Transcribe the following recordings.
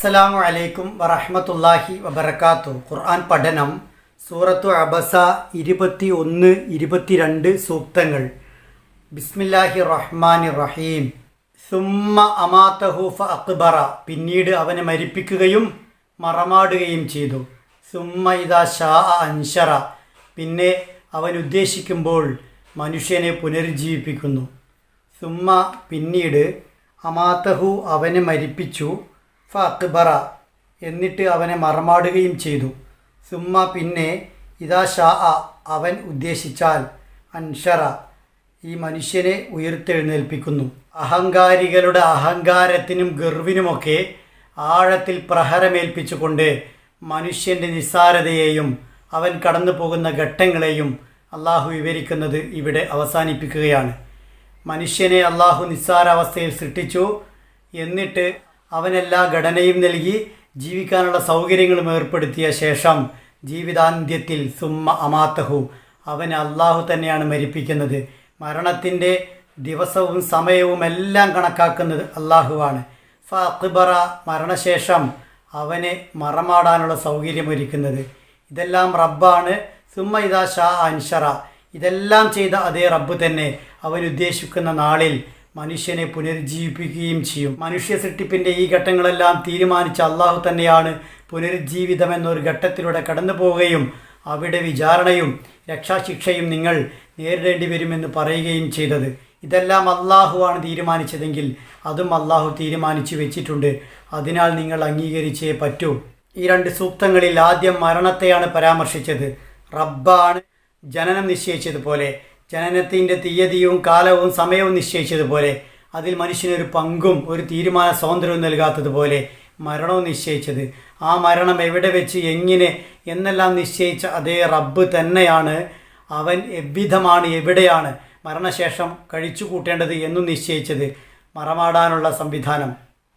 അസ്സലാമു അലൈക്കും വറഹ്മത്തുള്ളാഹി വബറകാതുഹു. ഖുർആൻ പഠനം സൂറത്തു അബസ 21, 22 സൂക്തങ്ങൾ. ബിസ്മില്ലാഹിർ റഹ്മാനിർ റഹീം. സുമ്മ അമാതഹു ഫഅഖ്ബറ, പിന്നീട് അവനെ മരിപ്പിക്കുകയും മറമാടുകയും ചെയ്തു. സുമ്മ ഇദാ ശാഅ അൻശറ, പിന്നെ അവൻ ഉദ്ദേശിക്കുമ്പോൾ മനുഷ്യനെ പുനരുജ്ജീവിപ്പിക്കുന്നു. സുമ്മ പിന്നീട്, അമാതഹു അവനെ മരിപ്പിച്ചു, ഫഅഖ്ബറ എന്നിട്ട് അവനെ മറമാടുകയും ചെയ്തു. സുമ്മ പിന്നെ, ഇദാ ശാഅ അവൻ ഉദ്ദേശിച്ചാൽ, അൻഷറ ഈ മനുഷ്യനെ ഉയർത്തെഴുന്നേൽപ്പിക്കുന്നു. അഹങ്കാരികളുടെ അഹങ്കാരത്തിനും ഗർവിനുമൊക്കെ ആഴത്തിൽ പ്രഹരമേൽപ്പിച്ചുകൊണ്ട് മനുഷ്യൻ്റെ നിസ്സാരതയെയും അവൻ കടന്നു പോകുന്ന ഘട്ടങ്ങളെയും അള്ളാഹു വിവരിക്കുന്നത് ഇവിടെ അവസാനിപ്പിക്കുകയാണ്. മനുഷ്യനെ അള്ളാഹു നിസ്സാരാവസ്ഥയിൽ സൃഷ്ടിച്ചു. എന്നിട്ട് അവനെല്ലാ ഘടനയും നൽകി ജീവിക്കാനുള്ള സൗകര്യങ്ങളും ഏർപ്പെടുത്തിയ ശേഷം ജീവിതാന്ത്യത്തിൽ സുമ്മ അമാതഹു, അവനെ അള്ളാഹു തന്നെയാണ് മരിപ്പിക്കുന്നത്. മരണത്തിൻ്റെ ദിവസവും സമയവും എല്ലാം കണക്കാക്കുന്നത് അള്ളാഹുവാണ്. ഫഅഖ്ബറ മരണശേഷം അവനെ മറമാടാനുള്ള സൗകര്യമൊരുക്കുന്നത് ഇതെല്ലാം റബ്ബാണ്. സുമ്മ ഇദാ ശാ അൻഷറ, ഇതെല്ലാം ചെയ്ത അതേ റബ്ബ് തന്നെ അവൻ ഉദ്ദേശിക്കുന്ന നാളിൽ മനുഷ്യനെ പുനരുജ്ജീവിപ്പിക്കുകയും ചെയ്യും. മനുഷ്യ സൃഷ്ടിപ്പിൻ്റെ ഈ ഘട്ടങ്ങളെല്ലാം തീരുമാനിച്ച അള്ളാഹു തന്നെയാണ് പുനരുജ്ജീവിതം എന്നൊരു ഘട്ടത്തിലൂടെ കടന്നു പോവുകയും അവിടെ വിചാരണയും രക്ഷാശിക്ഷയും നിങ്ങൾ നേരിടേണ്ടി വരുമെന്ന് പറയുകയും ചെയ്തത്. ഇതെല്ലാം അള്ളാഹുവാണ് തീരുമാനിച്ചതെങ്കിൽ അതും അള്ളാഹു തീരുമാനിച്ചു വെച്ചിട്ടുണ്ട്. അതിനാൽ നിങ്ങൾ അംഗീകരിച്ചേ പറ്റൂ. ഈ 2 സൂക്തങ്ങളിൽ ആദ്യം മരണത്തെയാണ് പരാമർശിച്ചത്. റബ്ബാണ് ജനനം നിശ്ചയിച്ചതുപോലെ, ജനനത്തിൻ്റെ തീയതിയും കാലവും സമയവും നിശ്ചയിച്ചതുപോലെ, അതിൽ മനുഷ്യനൊരു പങ്കും ഒരു തീരുമാന സ്വാതന്ത്ര്യവും നൽകാത്തതുപോലെ മരണവും നിശ്ചയിച്ചത്. ആ മരണം എവിടെ വെച്ച് എങ്ങനെ എന്നെല്ലാം നിശ്ചയിച്ച അതേ റബ്ബ് തന്നെയാണ് അവൻ എவ்விധമാണ്, എവിടെയാണ് മരണശേഷം കഴിച്ചു കൂട്ടേണ്ടത് എന്നും നിശ്ചയിച്ചത്. മറമാടാനുള്ള സംവിധാനം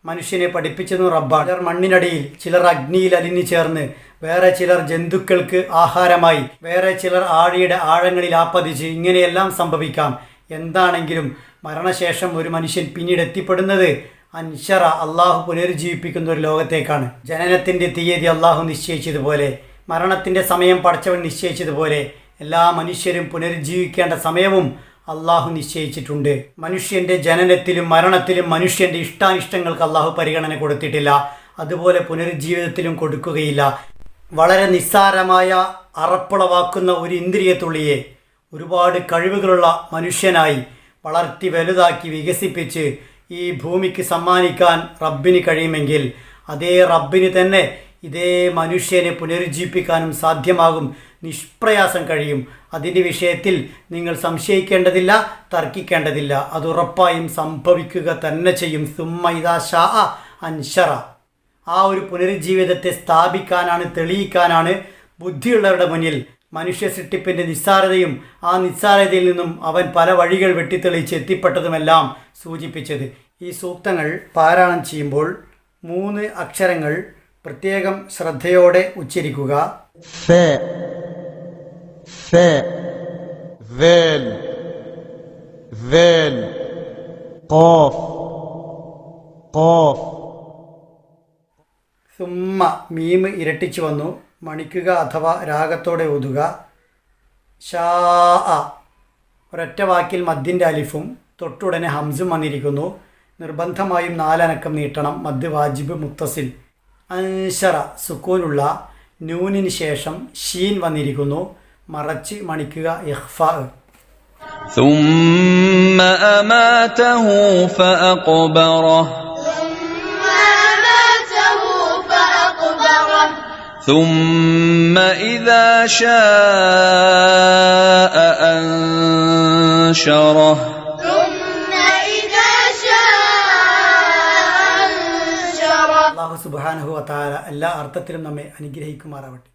മനുഷ്യനെ പഠിപ്പിച്ചതും റബ്ബാണ്. ചിലർ മണ്ണിനടിയിൽ, ചിലർ അഗ്നിയിൽ അലിഞ്ഞു ചേർന്ന്, വേറെ ചിലർ ജന്തുക്കൾക്ക് ആഹാരമായി, വേറെ ചിലർ ആഴിയുടെ ആഴങ്ങളിൽ ആപ്പതിച്ച്, ഇങ്ങനെയെല്ലാം സംഭവിക്കാം. എന്താണെങ്കിലും മരണശേഷം ഒരു മനുഷ്യൻ പിന്നീട് എത്തിപ്പെടുന്നത് അൻഷറ, അള്ളാഹു പുനരുജ്ജീവിപ്പിക്കുന്ന ഒരു ലോകത്തേക്കാണ്. ജനനത്തിൻ്റെ തീയതി അള്ളാഹു നിശ്ചയിച്ചതുപോലെ, മരണത്തിൻ്റെ സമയം പടച്ചവൻ നിശ്ചയിച്ചതുപോലെ എല്ലാ മനുഷ്യരും പുനരുജ്ജീവിക്കേണ്ട സമയവും അള്ളാഹു നിശ്ചയിച്ചിട്ടുണ്ട്. മനുഷ്യൻ്റെ ജനനത്തിലും മരണത്തിലും മനുഷ്യൻ്റെ ഇഷ്ടാനിഷ്ടങ്ങൾക്ക് അള്ളാഹു പരിഗണന കൊടുത്തിട്ടില്ല. അതുപോലെ പുനരുജ്ജീവിതത്തിലും കൊടുക്കുകയില്ല. വളരെ നിസ്സാരമായ അറപ്പുളവാക്കുന്ന ഒരു ഇന്ദ്രിയത്തുള്ളിയെ ഒരുപാട് കഴിവുകളുള്ള മനുഷ്യനായി വളർത്തി വലുതാക്കി വികസിപ്പിച്ച് ഈ ഭൂമിക്ക് സമ്മാനിക്കാൻ റബ്ബിന് കഴിയുമെങ്കിൽ അതേ റബ്ബിന് തന്നെ ഇതേ മനുഷ്യനെ പുനരുജ്ജീവിപ്പിക്കാനും സാധ്യമാകും, നിഷ്പ്രയാസം കഴിയും. അതിൻ്റെ വിഷയത്തിൽ നിങ്ങൾ സംശയിക്കേണ്ടതില്ല, തർക്കിക്കേണ്ടതില്ല. അത് ഉറപ്പായും സംഭവിക്കുക തന്നെ ചെയ്യും. സുമ്മ ഇദാ ശാ അൻഷറ, ആ ഒരു പുനരുജ്ജീവിതത്തെ സ്ഥാപിക്കാനാണ്, തെളിയിക്കാനാണ് ബുദ്ധിയുള്ളവരുടെ മുന്നിൽ മനുഷ്യ സൃഷ്ടിപ്പിൻ്റെ നിസ്സാരതയും ആ നിസ്സാരതയിൽ നിന്നും അവൻ പല വഴികൾ വെട്ടിത്തെളിച്ച് എത്തിപ്പെട്ടതുമെല്ലാം സൂചിപ്പിച്ചത്. ഈ സൂക്തങ്ങൾ പാരായണം ചെയ്യുമ്പോൾ 3 അക്ഷരങ്ങൾ പ്രത്യേകം ശ്രദ്ധയോടെ ഉച്ചരിക്കുക. ഫ, ഫ, വേൽ, വേൽ, ഖാഫ്, ഖാഫ്. സുമ്മ മീം ഇരട്ടിച്ചു വന്നു, മണിക്കുക അഥവാ രാഗത്തോടെ ഓതുക. ഷാ, ഒരൊറ്റ വാക്കിൽ മദ്ദിൻ്റെ അലിഫും തൊട്ടുടനെ ഹംസും വന്നിരിക്കുന്നു. നിർബന്ധമായും 4 അനക്കം നീട്ടണം. മദ് വാജിബ് മുത്തസിൽ. അൻഷറ, സുക്കൂനുള്ള നൂനിന് ശേഷം ഷീൻ വന്നിരിക്കുന്നു. മറച്ച് മണിക്കുക ഇഖ്ഫാ. ثم أماته فأقبره ثم إذا شاء أنشره. അല്ലാഹു സുബ്ഹാനഹു വ തആല എല്ലാ അർത്ഥത്തിലും നമ്മെ അനുഗ്രഹിക്കുമാറാവട്ടെ.